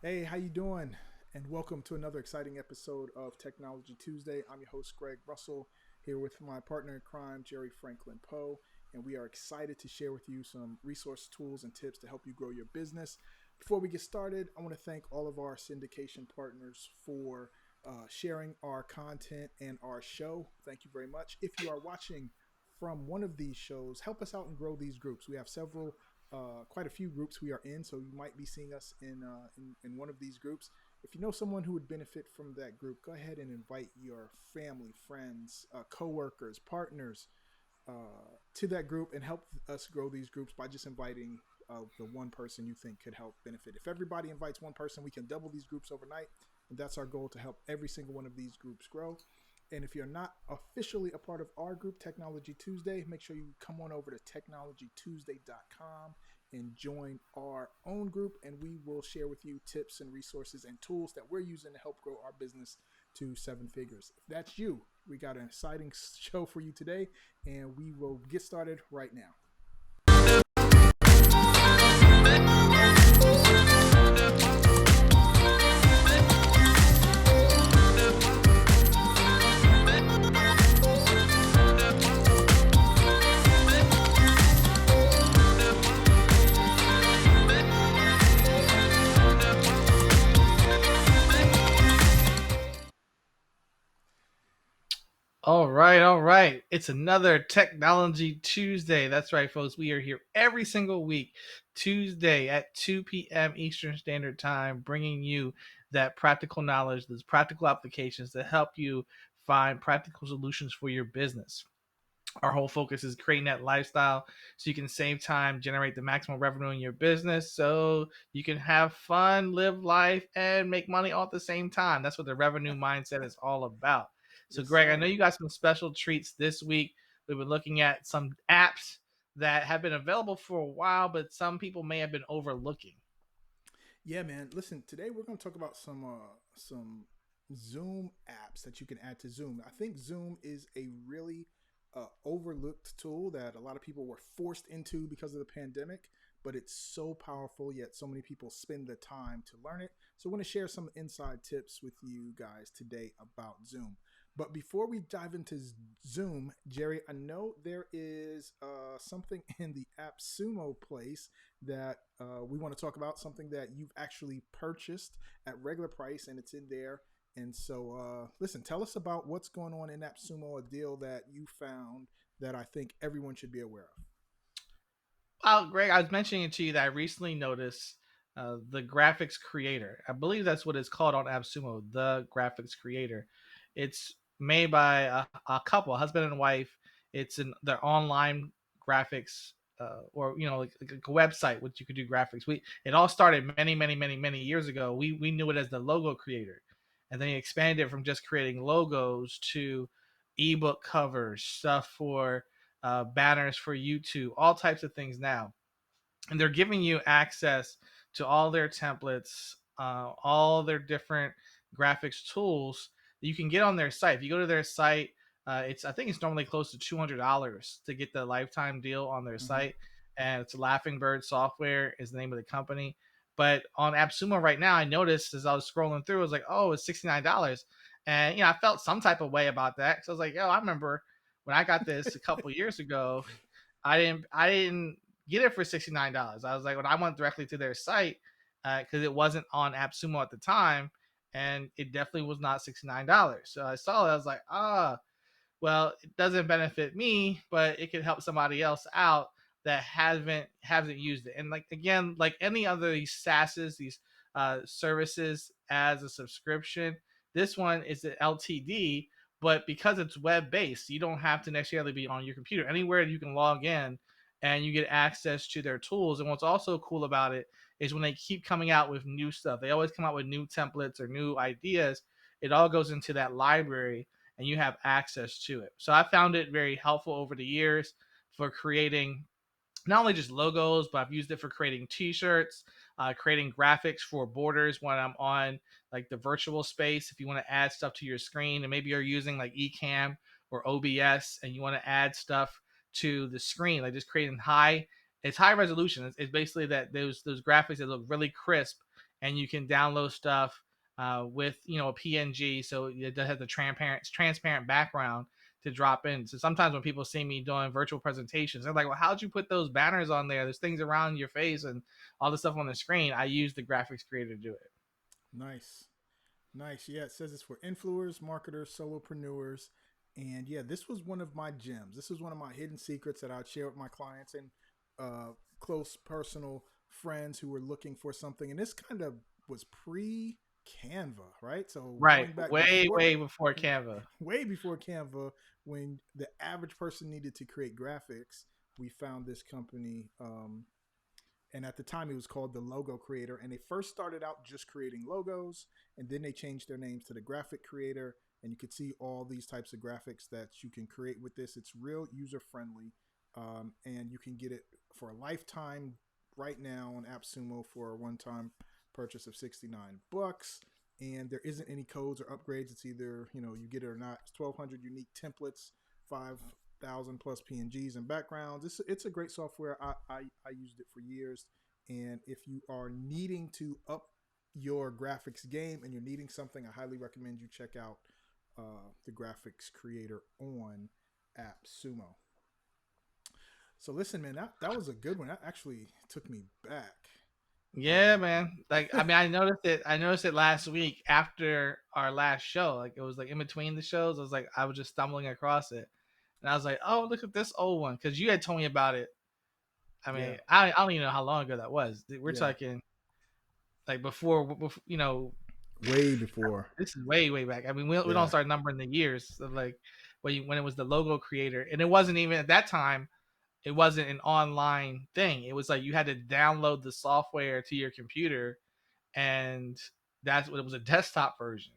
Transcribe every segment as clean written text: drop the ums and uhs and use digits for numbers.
Hey, how you doing? And welcome to another exciting episode of Technology Tuesday. I'm your host, Greg Russell, here with my partner in crime, Jerry Franklin Poe, and we are excited to share with you some resource tools and tips to help you grow your business. Before we get started, I want to thank all of our syndication partners for sharing our content and our show. Thank you very much. If you are watching from one of these shows, help us out and grow these groups. We have quite a few groups we are in, so you might be seeing us in one of these groups. If you know someone who would benefit from that group, go ahead and invite your family, friends, coworkers, partners to that group and help us grow these groups by just inviting the one person you think could help benefit. If everybody invites one person, we can double these groups overnight, and that's our goal to help every single one of these groups grow. And if you're not officially a part of our group, Technology Tuesday, make sure you come on over to technologytuesday.com and join our own group. And we will share with you tips and resources and tools that we're using to help grow our business to seven figures. If that's you, we got an exciting show for you today, and we will get started right now. All right. It's another Technology Tuesday. That's right, folks. We are here every single week, Tuesday at 2 p.m. Eastern Standard Time, bringing you that practical knowledge, those practical applications that help you find practical solutions for your business. Our whole focus is creating that lifestyle so you can save time, generate the maximum revenue in your business so you can have fun, live life, and make money all at the same time. That's what the revenue mindset is all about. So, Yes, Greg, I know sir. you got some special treats this week. We've been looking at some apps that have been available for a while, but some people may have been overlooking. Yeah, man. Listen, today we're going to talk about some Zoom apps that you can add to Zoom. I think Zoom is a really overlooked tool that a lot of people were forced into because of the pandemic, but it's so powerful. Yet so many people spend the time to learn it. So, I want to share some inside tips with you guys today about Zoom. But before we dive into Zoom, Jerry, I know there is something in the app Sumo place that we want to talk about, something that you've actually purchased at regular price and it's in there. And so, listen, tell us about what's going on in AppSumo, a deal that you found that I think everyone should be aware of. Well, Greg, I was mentioning to you that I recently noticed the graphics creator. I believe that's what it's called on AppSumo, the graphics creator. It's made by a couple, a husband and wife. It's in their online graphics, or like a website which you could do graphics. It all started many years ago. We knew it as the logo creator, and then he expanded it from just creating logos to ebook covers, stuff for banners for YouTube, all types of things now. And they're giving you access to all their templates, all their different graphics tools that you can get on their site. If you go to their site, it's I think it's normally close to $200 to get the lifetime deal on their Mm-hmm. site, and it's Laughing Bird Software is the name of the company. But on AppSumo right now, I noticed as I was scrolling through, I was like, oh, it's $69, and I felt some type of way about that because I was like, yo, I remember when I got this a couple years ago. I didn't get it for $69. I was like, when I went directly to their site, because it wasn't on AppSumo at the time, and it definitely was not $69. So I saw it, I was like, well, it doesn't benefit me, but it could help somebody else out that hasn't used it. And like again, like any other these SaaSes, these services as a subscription, this one is an LTD, but because it's web based, you don't have to necessarily be on your computer. Anywhere you can log in and you get access to their tools. And what's also cool about it is when they keep coming out with new stuff, they always come out with new templates or new ideas. It all goes into that library and you have access to it. So I found it very helpful over the years for creating not only just logos, but I've used it for creating T-shirts, creating graphics for borders when I'm on like the virtual space. If you want to add stuff to your screen, and maybe you're using like Ecamm or OBS, and you want to add stuff to the screen, like just creating high It's high resolution. It's basically that those graphics that look really crisp, and you can download stuff with a PNG, so it does have the transparent background to drop in. So sometimes when people see me doing virtual presentations, they're like, "Well, how'd you put those banners on there? There's things around your face and all this stuff on the screen." I use the graphics creator to do it. Nice. Nice. Yeah, it says it's for influencers, marketers, solopreneurs. And yeah, this was one of my gems. This was one of my hidden secrets that I'd share with my clients and close personal friends who were looking for something. And this kind of was pre Canva, right? So Right, going back way before, way before Canva. way before Canva, when the average person needed to create graphics, we found this company. And at the time, it was called the Logo Creator. And they first started out just creating logos, and then they changed their names to the Graphic Creator. And you could see all these types of graphics that you can create with this. It's real user friendly, and you can get it for a lifetime right now on AppSumo for a one-time purchase of $69. And there isn't any codes or upgrades. It's either you get it or not. It's 1,200 unique templates, 5,000 plus PNGs and backgrounds. It's a great software. I used it for years. And if you are needing to up your graphics game and you're needing something, I highly recommend you check out the graphics creator on AppSumo. So listen, man, that was a good one. That actually took me back. Yeah, man. Like, I mean, I noticed it. I noticed it last week after our last show. Like, it was like in between the shows. I was just stumbling across it, and I was like, "Oh, look at this old one," because you had told me about it. I Yeah, mean, I don't even know how long ago that was. We're yeah, talking like before way before. this is way back. I mean, we don't Yeah, start numbering the years. So like when it was the logo creator, and it wasn't even at that time. It wasn't an online thing. It was like you had to download the software to your computer, and that's what it was, a desktop version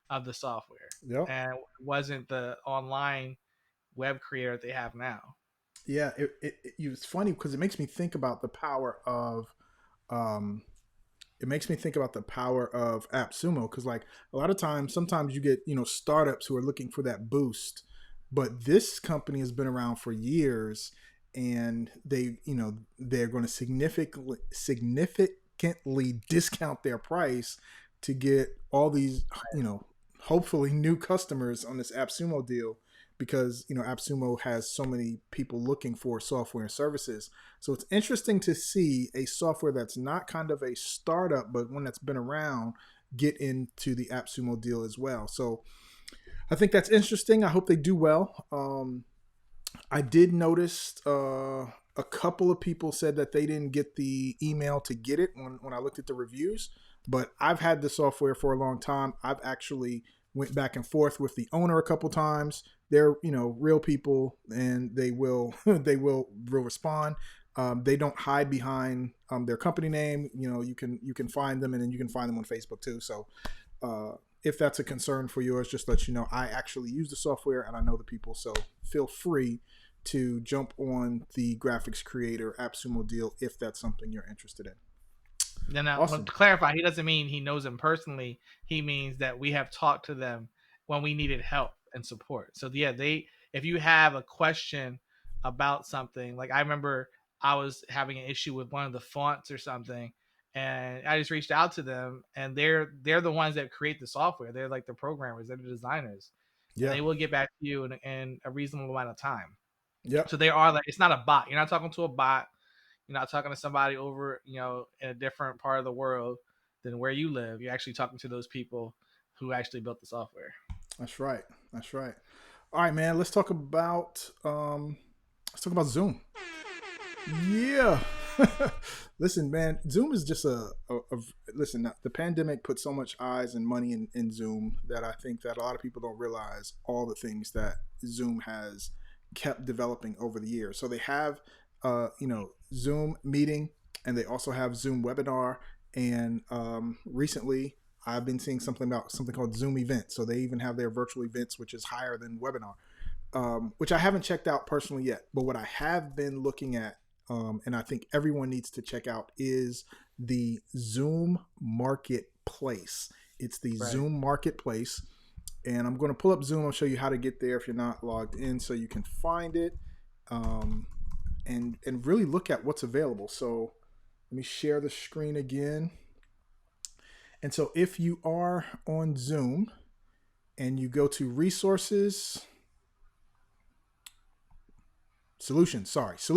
of the software, yep. and it wasn't the online web creator that they have now. Yeah, it's funny because it makes me think about the power of um, it makes me think about the power of AppSumo because like a lot of times sometimes you get startups who are looking for that boost, but this company has been around for years and they're going to significantly discount their price to get all these hopefully new customers on this AppSumo deal because AppSumo has so many people looking for software and services. So it's interesting to see a software that's not kind of a startup, but one that's been around get into the AppSumo deal as well. So I think that's interesting. I hope they do well. I did notice a couple of people said that they didn't get the email to get it when I looked at the reviews, but I've had the software for a long time. I've actually went back and forth with the owner a couple times. They're real people, and they will they will respond. They don't hide behind their company name. You can find them, and then you can find them on Facebook too. So if that's a concern for yours, just let you know I actually use the software and I know the people. So feel free to jump on the graphics creator AppSumo deal if that's something you're interested in. Then to Awesome. clarify, he doesn't mean he knows them personally. He means that we have talked to them when we needed help and support. So yeah, if you have a question about something, like I remember I was having an issue with one of the fonts or something, and I just reached out to them, and they're the ones that create the software. They're like the programmers, they're the designers, and Yeah. they will get back to you in a reasonable amount of time. Yep. So they are like, it's not a bot. You're not talking to a bot. You're not talking to somebody over, in a different part of the world than where you live. You're actually talking to those people who actually built the software. That's right. That's right. All right, man. Let's talk about Zoom. Yeah. Listen, man, Zoom is just listen. The pandemic put so much eyes and money in Zoom that I think that a lot of people don't realize all the things that Zoom has kept developing over the years. So they have, Zoom meeting, and they also have Zoom webinar. And recently, I've been seeing something called Zoom events. So they even have their virtual events, which is higher than webinar, which I haven't checked out personally yet. But what I have been looking at, and I think everyone needs to check out, is the Zoom Marketplace. It's the Right. Zoom Marketplace. And I'm going to pull up Zoom. I'll show you how to get there if you're not logged in so you can find it. Um, and really look at what's available. So let me share the screen again. And so if you are on Zoom and you go to resources, solutions. All right, so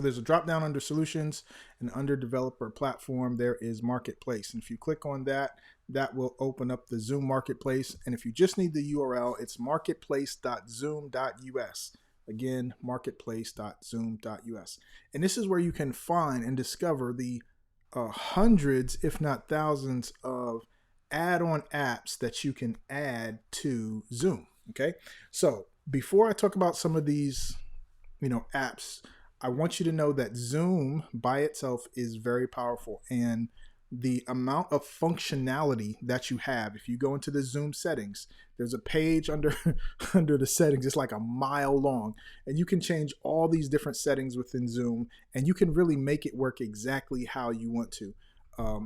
there's a drop down under solutions, and under developer platform there is marketplace, and if you click on that, that will open up the Zoom marketplace. And if you just need the URL, it's marketplace.zoom.us. Again, marketplace.zoom.us. And this is where you can find and discover the hundreds, if not thousands, of add-on apps that you can add to Zoom. Okay, so before I talk about some of these apps, I want you to know that Zoom by itself is very powerful, and the amount of functionality that you have, if you go into the Zoom settings, there's a page under under the settings. It's like a mile long, and you can change all these different settings within Zoom, and you can really make it work exactly how you want to.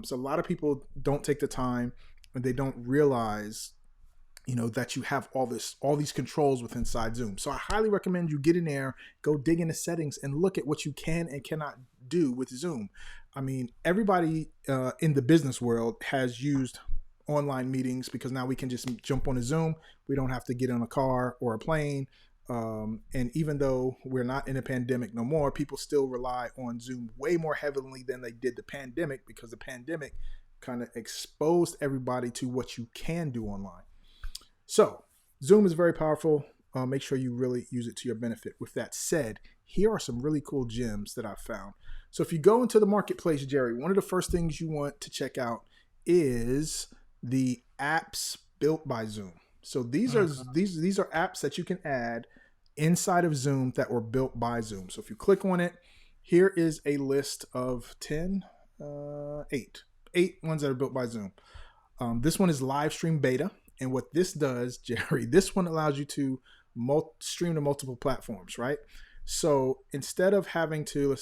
So a lot of people don't take the time, and they don't realize that you have all these controls within inside Zoom. So I highly recommend you get in there, go dig into settings, and look at what you can and cannot do with Zoom. I mean, everybody in the business world has used online meetings, because now we can just jump on a Zoom. We don't have to get on a car or a plane. And even though we're not in a pandemic no more, people still rely on Zoom way more heavily than they did the pandemic, because the pandemic kind of exposed everybody to what you can do online. So Zoom is very powerful. Make sure you really use it to your benefit. With that said, here are some really cool gems that I've found. So if you go into the marketplace, Jerry, one of the first things you want to check out is the apps built by Zoom. So these are apps that you can add inside of Zoom that were built by Zoom. So if you click on it, here is a list of 8 ones that are built by Zoom. This one is live stream beta. And what this does, Jerry, this one allows you to stream to multiple platforms, right? So instead of having to,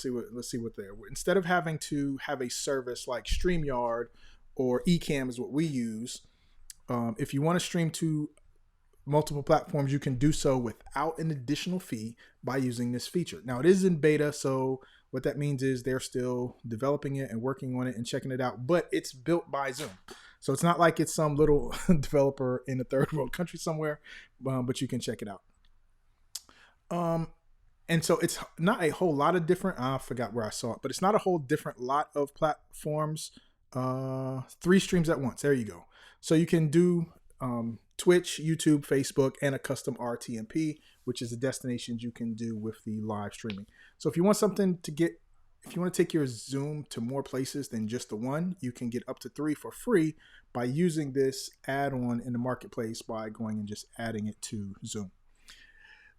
instead of having to have a service like StreamYard or Ecamm is what we use, if you want to stream to multiple platforms, you can do so without an additional fee by using this feature. Now it is in beta, so what that means is they're still developing it and working on it and checking it out, but it's built by Zoom. So it's not like it's some little developer in a third world country somewhere, but you can check it out. And so it's not a whole lot of different, I forgot where I saw it, but it's not a whole different lot of platforms. 3 streams at once. There you go. So you can do Twitch, YouTube, Facebook, and a custom RTMP, which is the destinations you can do with the live streaming. So if you want if you want to take your Zoom to more places than just the one, you can get up to 3 for free by using this add-on in the marketplace by going and just adding it to Zoom.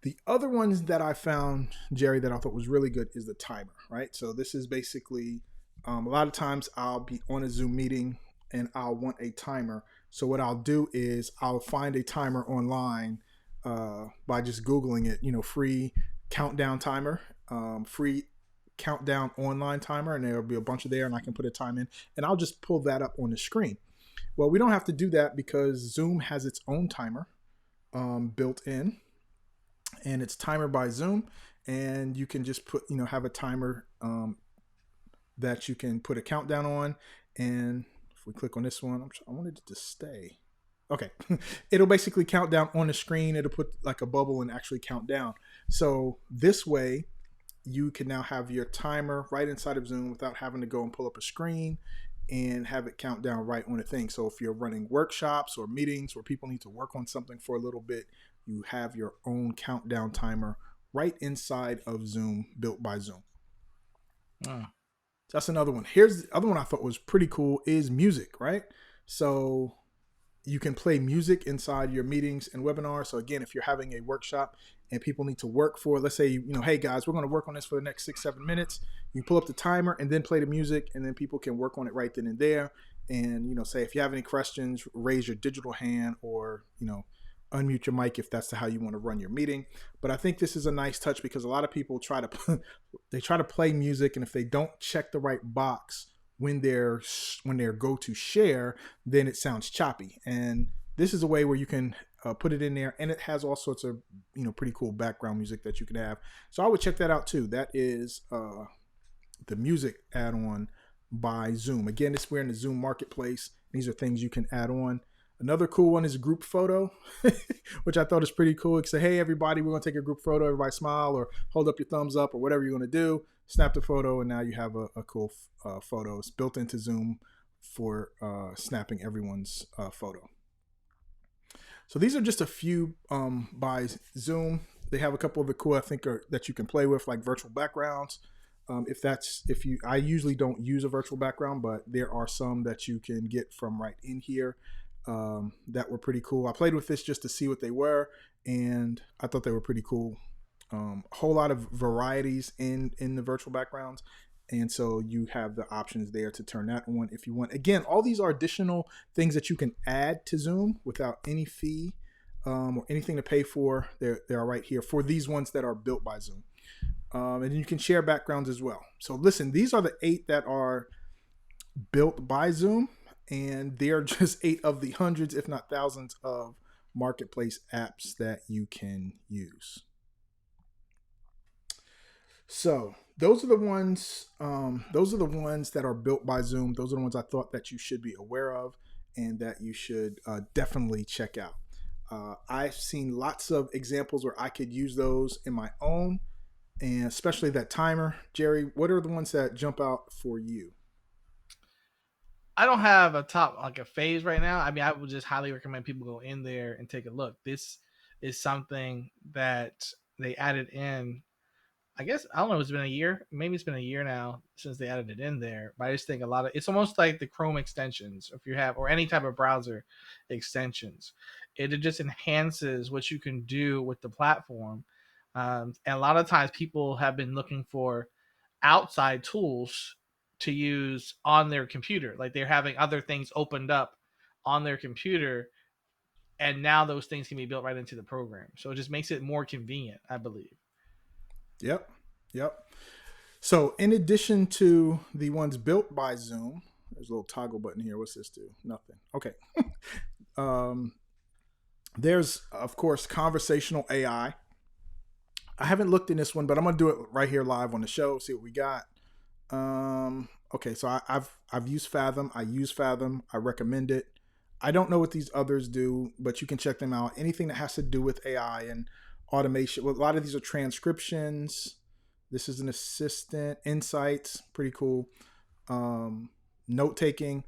The other ones that I found, Jerry, that I thought was really good is the timer, right? So this is basically, a lot of times I'll be on a Zoom meeting and I'll want a timer. So what I'll do is I'll find a timer online by just Googling it, free countdown timer, free countdown online timer, and there'll be a bunch of there, and I can put a time in, and I'll just pull that up on the screen. Well, we don't have to do that because Zoom has its own timer built in, and it's timer by Zoom, and you can just put, have a timer that you can put a countdown on. And if we click on this one, I wanted it to stay. Okay. It'll basically count down on the screen. It'll put like a bubble and actually count down. So this way you can now have your timer right inside of Zoom without having to go and pull up a screen and have it count down right on the thing. So if you're running workshops or meetings where people need to work on something for a little bit, you have your own countdown timer right inside of Zoom, built by Zoom. That's another one. Here's the other one I thought was pretty cool is music, right? So you can play music inside your meetings and webinars. So again, if you're having a workshop and people need to work for, let's say, hey guys, we're going to work on this for the next 6-7 minutes. You pull up the timer and then play the music, and then people can work on it right then and there. And, say if you have any questions, raise your digital hand or, unmute your mic if that's how you want to run your meeting. But I think this is a nice touch because a lot of people try to play music, and if they don't check the right box when they're go to share, then it sounds choppy. And this is a way where you can put it in there, and it has all sorts of pretty cool background music that you can have. So I would check that out too. That is the music add-on by Zoom. Again, we're in the Zoom marketplace. These are things you can add on. Another cool one is a group photo, which I thought is pretty cool. You can say, hey, everybody, we're going to take a group photo. Everybody smile or hold up your thumbs up or whatever you're going to do. Snap the photo, and now you have a cool photo. It's built into Zoom for snapping everyone's photo. So these are just a few by Zoom. They have a couple of the cool, I think, that you can play with, like virtual backgrounds. I usually don't use a virtual background, but there are some that you can get from right in here that were pretty cool. I played with this just to see what they were, and I thought they were pretty cool. A whole lot of varieties in the virtual backgrounds, and so you have the options there to turn that on if you want. Again, all these are additional things that you can add to Zoom without any fee or anything to pay for. They are right here for these ones that are built by Zoom. And then you can share backgrounds as well. So listen, these are the 8 that are built by Zoom, and they're just 8 of the hundreds, if not thousands, of marketplace apps that you can use. So those are the ones. Those are the ones that are built by Zoom. Those are the ones I thought that you should be aware of and that you should definitely check out. I've seen lots of examples where I could use those in my own, and especially that timer. Jerry, what are the ones that jump out for you? I don't have a phase right now. I mean, I would just highly recommend people go in there and take a look. This is something that they added in. I guess I don't know. It's been a year. Maybe it's been a year now since they added it in there. But I just think it's almost like the Chrome extensions, if you have, or any type of browser extensions. It just enhances what you can do with the platform. And a lot of times people have been looking for outside tools to use on their computer. Like they're having other things opened up on their computer, and now those things can be built right into the program. So it just makes it more convenient, I believe. Yep. Yep. So in addition to the ones built by Zoom, there's a little toggle button here. What's this do? Nothing. Okay. um, there's, of course, conversational AI. I haven't looked in this one, but I'm gonna do it right here live on the show. See what we got. Okay, so I've used Fathom. I use Fathom. I recommend it. I don't know what these others do, but you can check them out. Anything that has to do with AI and automation. Well, a lot of these are transcriptions. This is an assistant. Insights, pretty cool. Note taking.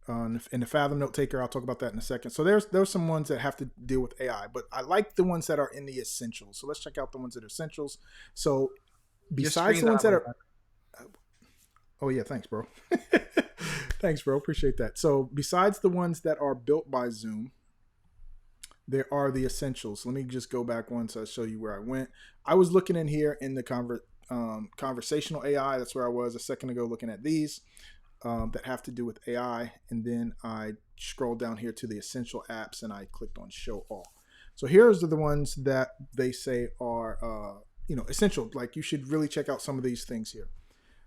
In the Fathom Note Taker, I'll talk about that in a second. So there's some ones that have to deal with AI, but I like the ones that are in the essentials. So let's check out the ones that are essentials. So besides the ones that are, oh yeah, thanks, bro. Thanks, bro. Appreciate that. So besides the ones that are built by Zoom, there are the essentials. Let me just go back once. I'll show you where I went. I was looking in here in the conversational AI. That's where I was a second ago, looking at these. That have to do with AI, and then I scrolled down here to the essential apps and I clicked on show all. So here's the ones that they say are essential, like you should really check out some of these things here.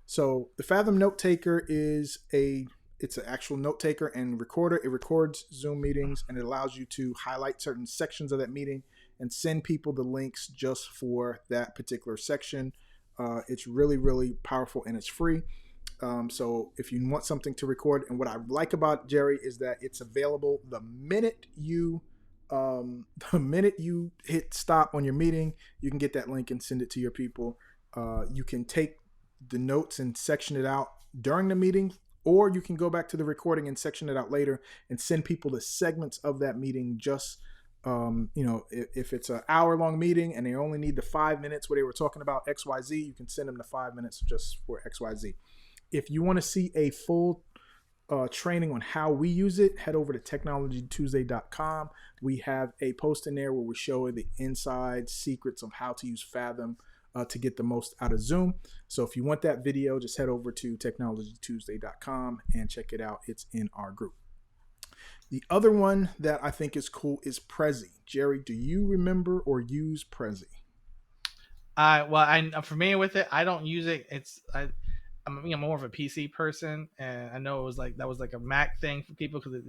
So the Fathom Note Taker it's an actual note taker and recorder. It records Zoom meetings and it allows you to highlight certain sections of that meeting and send people the links just for that particular section. It's really, really powerful and it's free. So if you want something to record, and what I like about Jerry is that it's available the minute you hit stop on your meeting, you can get that link and send it to your people. You can take the notes and section it out during the meeting, or you can go back to the recording and section it out later and send people the segments of that meeting. Just if it's an hour-long meeting and they only need the 5 minutes where they were talking about XYZ, you can send them the 5 minutes just for XYZ. If you want to see a full training on how we use it, head over to technologytuesday.com. We have a post in there where we show the inside secrets of how to use Fathom to get the most out of Zoom. So if you want that video, just head over to technologytuesday.com and check it out. It's in our group. The other one that I think is cool is Prezi. Jerry, do you remember or use Prezi? I'm familiar with it. I don't use it. I'm more of a PC person, and I know that was like a Mac thing for people because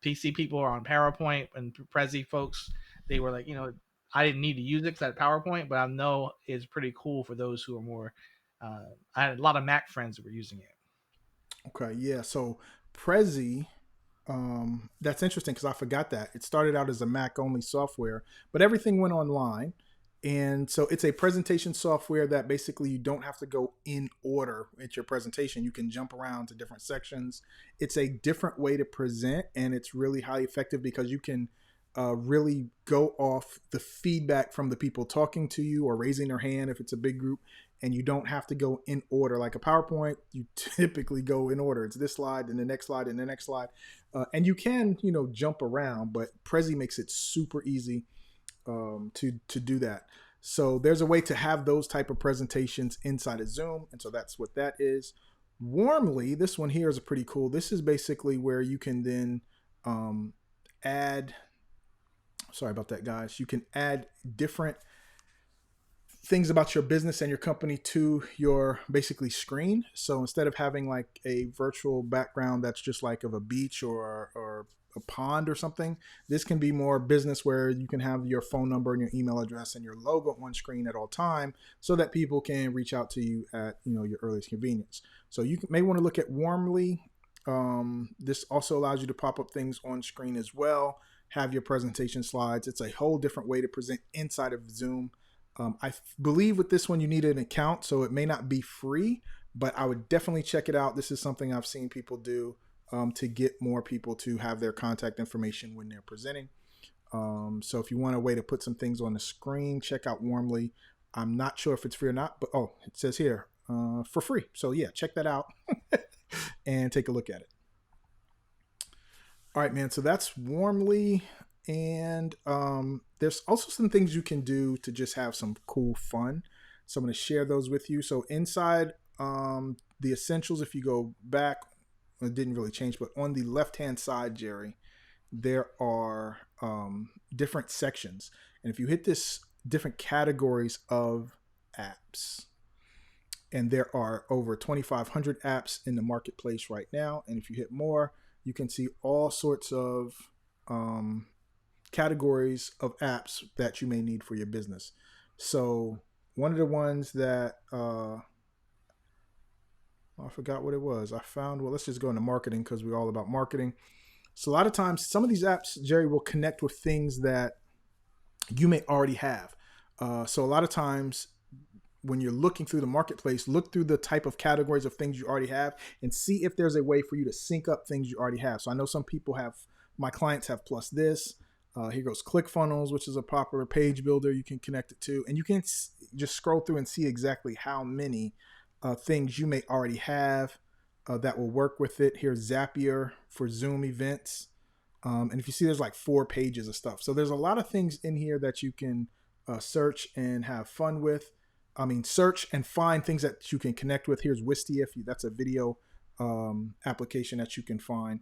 PC people are on PowerPoint, and Prezi folks, they were like, I didn't need to use it because I had PowerPoint, but I know it's pretty cool for those who are more. I had a lot of Mac friends that were using it. Okay, yeah. So Prezi, that's interesting because I forgot that it started out as a Mac only software, but everything went online. And so it's a presentation software that basically you don't have to go in order at your presentation. You can jump around to different sections. It's a different way to present, and it's really highly effective because you can really go off the feedback from the people talking to you or raising their hand if it's a big group, and you don't have to go in order. Like a PowerPoint, you typically go in order. It's this slide, and the next slide, and the next slide. And you can, jump around, but Prezi makes it super easy to do that. So there's a way to have those type of presentations inside of Zoom, and so that's what that is. Warmly, this one here is pretty cool. This is basically where you can then add. Sorry about that, guys. You can add different things about your business and your company to your basically screen. So instead of having like a virtual background that's just like of a beach or a pond or something, this can be more business where you can have your phone number and your email address and your logo on screen at all time so that people can reach out to you at your earliest convenience. So you may want to look at Warmly. This also allows you to pop up things on screen as well, have your presentation slides. It's a whole different way to present inside of Zoom. I believe with this one you need an account, so it may not be free, but I would definitely check it out. This is something I've seen people do to get more people to have their contact information when they're presenting. So if you want a way to put some things on the screen, check out Warmly. I'm not sure if it's free or not, but it says here for free. So yeah, check that out and take a look at it. All right, man. So that's Warmly. And there's also some things you can do to just have some cool fun. So I'm going to share those with you. So inside the essentials, if you go back, it didn't really change, but on the left-hand side, Jerry, there are different sections. And if you hit this, different categories of apps, and there are over 2,500 apps in the marketplace right now. And if you hit more, you can see all sorts of categories of apps that you may need for your business. So one of the ones that I forgot what it was. I found, well, let's just go into marketing because we're all about marketing. So a lot of times, some of these apps, Jerry, will connect with things that you may already have. So a lot of times when you're looking through the marketplace, look through the type of categories of things you already have and see if there's a way for you to sync up things you already have. So I know some people have, my clients have Plus This. Here goes ClickFunnels, which is a popular page builder you can connect it to. And you can just scroll through and see exactly how many things you may already have that will work with it. Here's Zapier for Zoom events. And if you see, there's like 4 pages of stuff. So there's a lot of things in here that you can search and have fun with. Search and find things that you can connect with. Here's Wistia. That's a video application that you can find.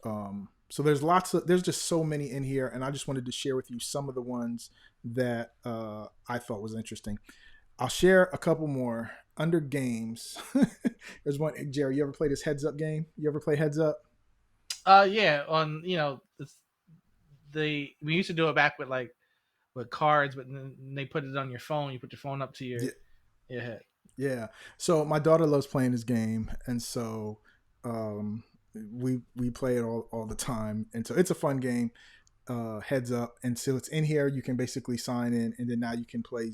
So there's just so many in here, and I just wanted to share with you some of the ones that I thought was interesting. I'll share a couple more under games. There's one, Jerry, you ever play this Heads Up game? You ever play Heads Up? Yeah, on we used to do it back with cards, but then they put it on your phone. You put your phone up to your head. Yeah. So my daughter loves playing this game, and so we play it all the time, and so it's a fun game. Heads Up, and so it's in here. You can basically sign in, and then now you can play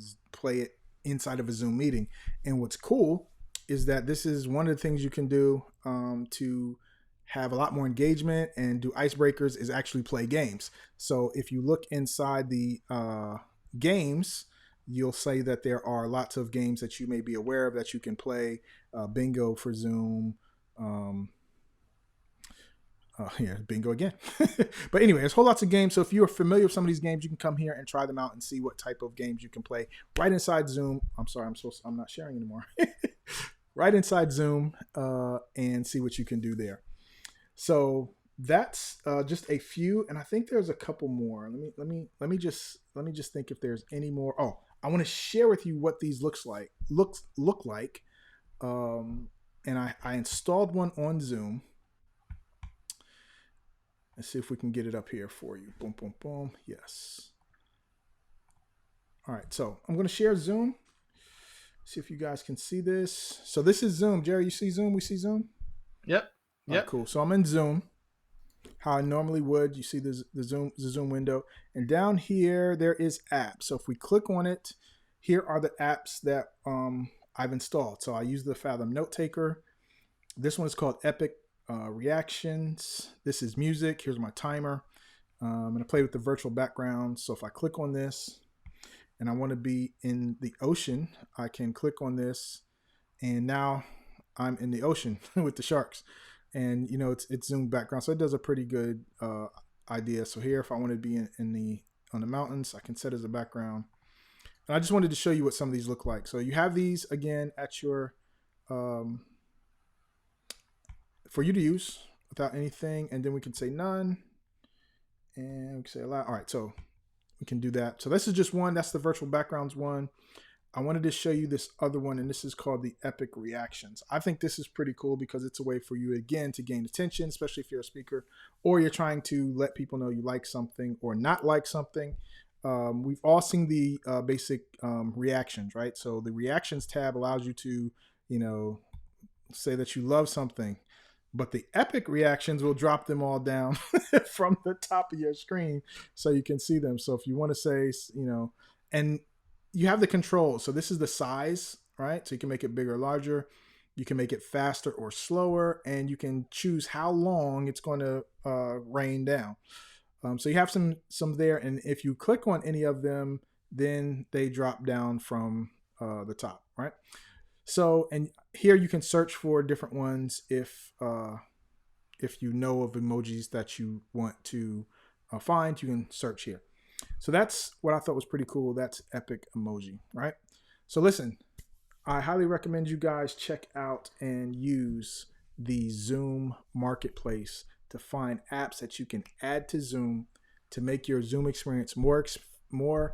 it inside of a Zoom meeting. And what's cool is that this is one of the things you can do to have a lot more engagement and do icebreakers is actually play games. So if you look inside the games, you'll say that there are lots of games that you may be aware of that you can play. Bingo for Zoom. Bingo again. But anyway, there's whole lots of games. So if you're familiar with some of these games, you can come here and try them out and see what type of games you can play right inside Zoom. I'm sorry, I'm not sharing anymore. Right inside Zoom and see what you can do there. So that's just a few, and I think there's a couple more. Let me just think if there's any more. Oh, I want to share with you what these look like. And I installed one on Zoom. Let's see if we can get it up here for you. Boom, boom, boom. Yes. All right, so I'm going to share Zoom. See if you guys can see this. So this is Zoom. Jerry, you see Zoom? We see Zoom? Yep. All right, Yep. cool. So I'm in Zoom. How I normally would. You see the Zoom window. And down here, there is apps. So if we click on it, here are the apps that I've installed. So I use the Fathom Note Taker. This one is called Epic Reactions. This is music. Here's my timer. I'm going to play with the virtual background. So if I click on this and I want to be in the ocean, I can click on this. And now I'm in the ocean with the sharks. And you know it's zoomed background, so it does a pretty good idea. So here, if I want to be in the on the mountains, I can set as a background. And I just wanted to show you what some of these look like. So you have these again at your for you to use without anything, and then we can say none, and we can say allow. All right, so we can do that. So this is just one. That's the virtual backgrounds one. I wanted to show you this other one, and this is called the Epic Reactions. I think this is pretty cool because it's a way for you, again, to gain attention, especially if you're a speaker or you're trying to let people know you like something or not like something. We've all seen the basic reactions, right? So the reactions tab allows you to, you know, say that you love something, but the epic reactions will drop them all down from the top of your screen so you can see them. So if you want to say, you know, and you have the control. So this is the size, right? So you can make it bigger or larger. You can make it faster or slower, and you can choose how long it's going to rain down. So you have some there, and if you click on any of them, then they drop down from the top, right? So, and here you can search for different ones if you know of emojis that you want to find. You can search here. So that's what I thought was pretty cool. That's Epic Emoji, right? So listen, I highly recommend you guys check out and use the Zoom Marketplace to find apps that you can add to Zoom to make your Zoom experience more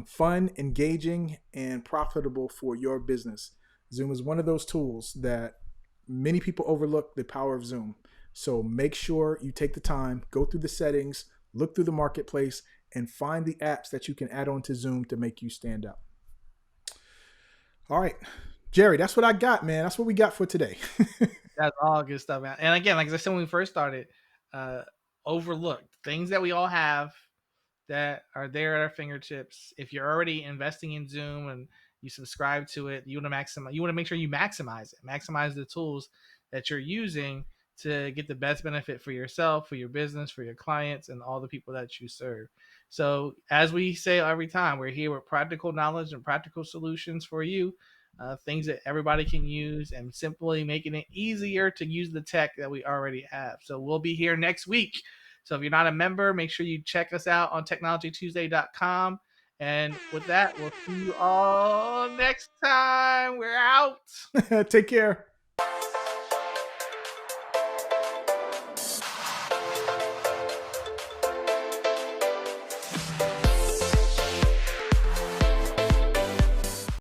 fun, engaging, and profitable for your business. Zoom is one of those tools that many people overlook the power of Zoom. So make sure you take the time, go through the settings, look through the marketplace, and find the apps that you can add on to Zoom to make you stand out. All right, Jerry, that's what I got, man. That's what we got for today. That's all good stuff, man. And again, like I said when we first started, overlooked things that we all have that are there at our fingertips. If you're already investing in Zoom and you subscribe to it, you want to maximize. You want to make sure you maximize it. Maximize the tools that you're using to get the best benefit for yourself, for your business, for your clients, and all the people that you serve. So, as we say every time, we're here with practical knowledge and practical solutions for you, things that everybody can use, and simply making it easier to use the tech that we already have. So, we'll be here next week. So, if you're not a member, make sure you check us out on technologytuesday.com. And with that, we'll see you all next time. We're out. Take care.